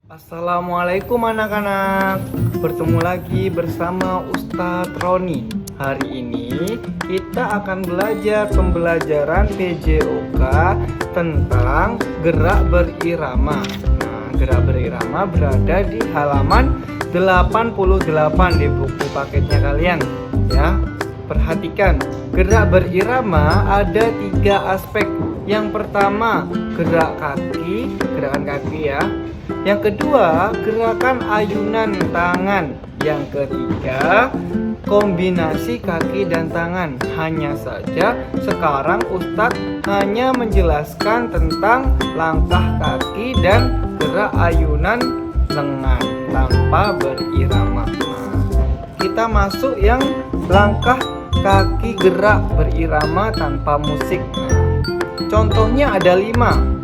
Assalamualaikum anak-anak. Bertemu lagi bersama Ustadz Roni. Hari ini kita akan belajar pembelajaran PJOK tentang gerak berirama. Nah, gerak berirama berada di halaman 88 di buku paketnya kalian ya. Perhatikan, gerak berirama ada 3 aspek. Yang pertama, gerakan kaki ya. Yang kedua, gerakan ayunan tangan. Yang ketiga, kombinasi kaki dan tangan. Hanya saja sekarang Ustadz hanya menjelaskan tentang langkah kaki dan gerak ayunan lengan tanpa berirama. Nah, kita masuk yang langkah kaki gerak berirama tanpa musik. Nah, contohnya ada 5.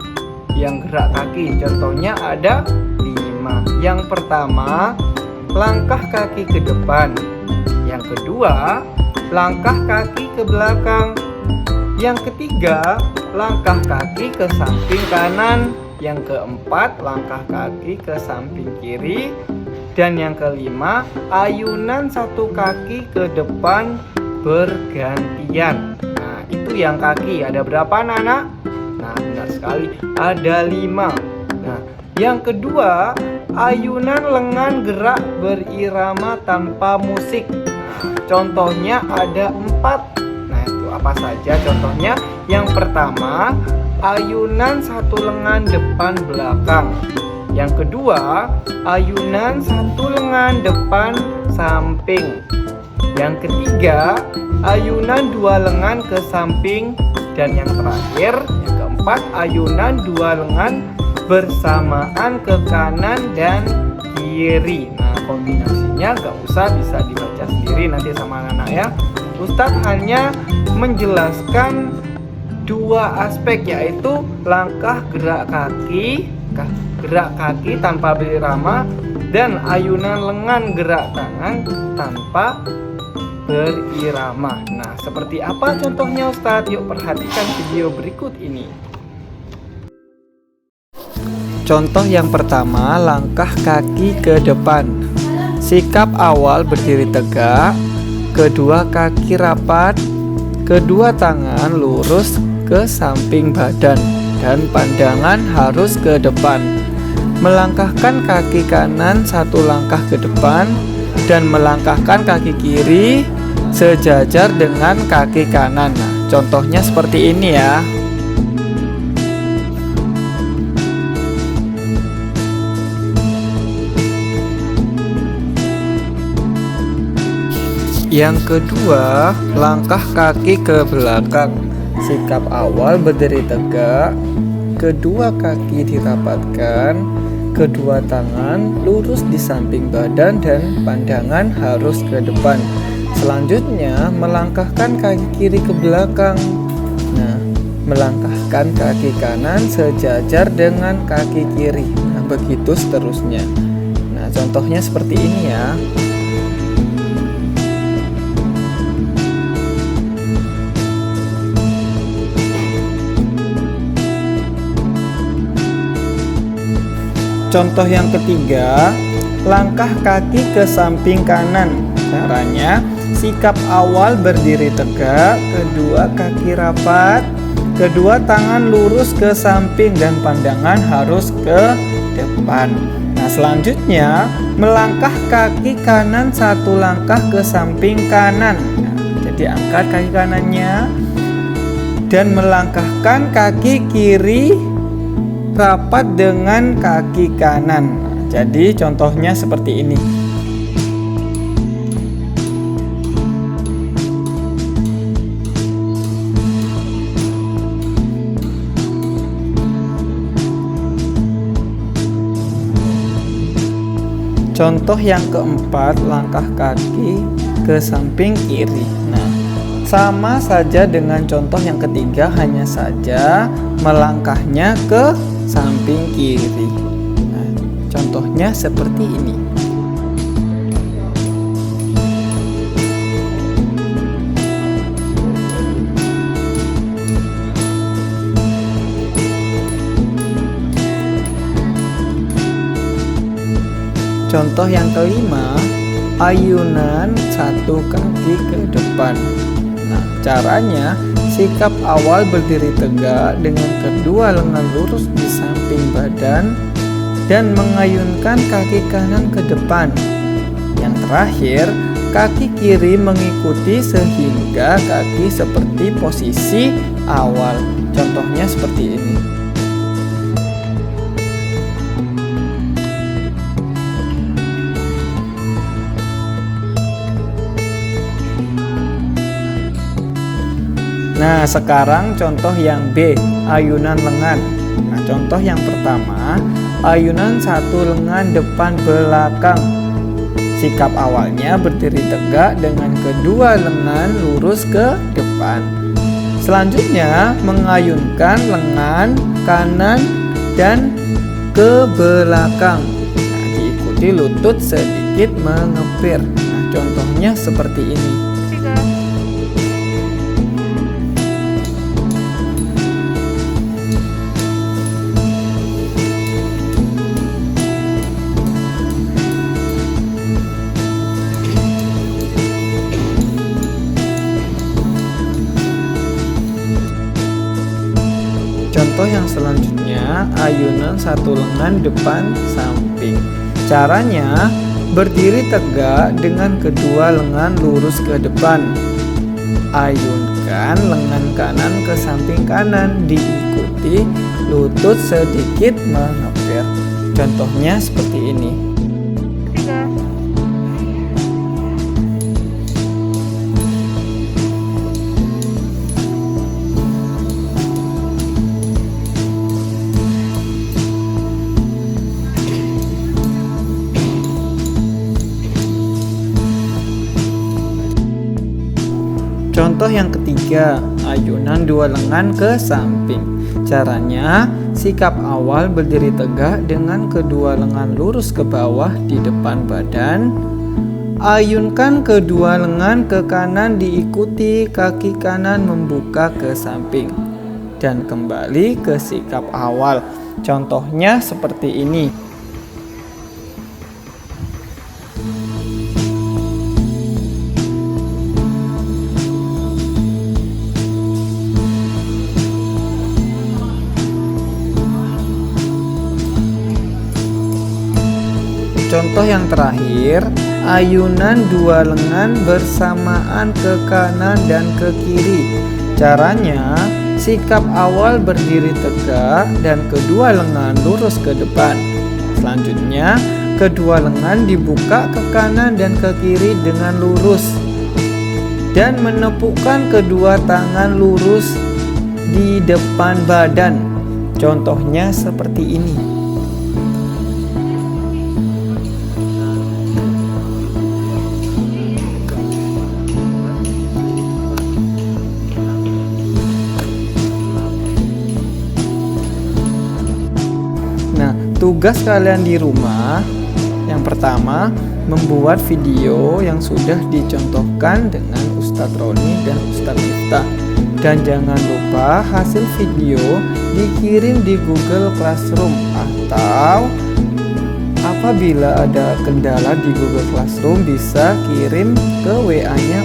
Yang gerak kaki contohnya ada 5. Yang pertama, langkah kaki ke depan. Yang kedua, langkah kaki ke belakang. Yang ketiga, langkah kaki ke samping kanan. Yang keempat, langkah kaki ke samping kiri. Dan yang kelima, ayunan satu kaki ke depan bergantian. Nah, itu yang kaki. Ada berapa anak-anak? Nah, benar sekali, ada 5. Nah, yang kedua, ayunan lengan gerak berirama tanpa musik. Nah, contohnya ada 4. Nah, itu apa saja contohnya? Yang pertama, ayunan satu lengan depan belakang. Yang kedua, ayunan satu lengan depan samping. Yang ketiga, ayunan 2 lengan ke samping. Dan yang terakhir, yang keempat, ayunan 2 lengan bersamaan ke kanan dan kiri. Nah, kombinasinya gak usah, bisa dibaca sendiri nanti sama anak-anak ya. Ustadz hanya menjelaskan 2 aspek, yaitu langkah gerak kaki tanpa berirama, dan ayunan lengan gerak tangan tanpa berirama. Nah, seperti apa contohnya Ustadz? Yuk perhatikan video berikut ini. Contoh yang pertama, langkah kaki ke depan. Sikap awal berdiri tegak, kedua kaki rapat, kedua tangan lurus ke samping badan, dan pandangan harus ke depan. Melangkahkan kaki kanan 1 langkah ke depan dan melangkahkan kaki kiri sejajar dengan kaki kanan. Nah, contohnya seperti ini ya. Yang kedua, langkah kaki ke belakang. Sikap awal berdiri tegak, kedua kaki dirapatkan, kedua tangan lurus di samping badan dan pandangan harus ke depan. Selanjutnya, melangkahkan kaki kiri ke belakang. Nah, melangkahkan kaki kanan sejajar dengan kaki kiri. Nah, begitu seterusnya. Nah, contohnya seperti ini ya. Contoh yang ketiga, langkah kaki ke samping kanan. Caranya, sikap awal berdiri tegak, kedua kaki rapat, kedua tangan lurus ke samping dan pandangan harus ke depan. Nah, selanjutnya, melangkah kaki kanan 1 langkah ke samping kanan. Nah, jadi angkat kaki kanannya dan melangkahkan kaki kiri rapat dengan kaki kanan. Jadi contohnya seperti ini. Contoh yang keempat, langkah kaki ke samping kiri. Nah, sama saja dengan contoh yang ketiga, hanya saja melangkahnya ke samping kiri. Nah, contohnya seperti ini. Contoh yang kelima, ayunan satu kaki ke depan. Nah, caranya sikap awal berdiri tegak dengan kedua lengan lurus di samping badan dan mengayunkan kaki kanan ke depan. Yang terakhir, kaki kiri mengikuti sehingga kaki seperti posisi awal. Contohnya seperti ini. Nah, sekarang contoh yang B, ayunan lengan. Nah, contoh yang pertama, ayunan satu lengan depan belakang. Sikap awalnya berdiri tegak dengan kedua lengan lurus ke depan. Selanjutnya, mengayunkan lengan kanan dan ke belakang. Nah, diikuti lutut sedikit mengepir. Nah, contohnya seperti ini. Contoh yang selanjutnya, ayunan satu lengan depan samping. Caranya, berdiri tegak dengan kedua lengan lurus ke depan. Ayunkan lengan kanan ke samping kanan, diikuti lutut sedikit mengepir. Contohnya seperti ini. Contoh yang ketiga, ayunan dua lengan ke samping. Caranya, sikap awal berdiri tegak dengan kedua lengan lurus ke bawah di depan badan. Ayunkan kedua lengan ke kanan diikuti kaki kanan membuka ke samping. Dan kembali ke sikap awal. Contohnya seperti ini. Contoh yang terakhir, ayunan dua lengan bersamaan ke kanan dan ke kiri. Caranya, sikap awal berdiri tegak dan kedua lengan lurus ke depan. Selanjutnya, kedua lengan dibuka ke kanan dan ke kiri dengan lurus. Dan menepukkan kedua tangan lurus di depan badan. Contohnya seperti ini. Tugas kalian di rumah, yang pertama, membuat video yang sudah dicontohkan dengan Ustadz Roni dan Ustadz Miftah. Dan jangan lupa hasil video dikirim di Google Classroom, atau apabila ada kendala di Google Classroom bisa kirim ke WA-nya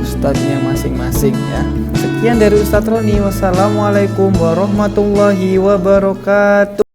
Ustadznya masing-masing ya. Sekian dari Ustadz Roni. Wassalamualaikum warahmatullahi wabarakatuh.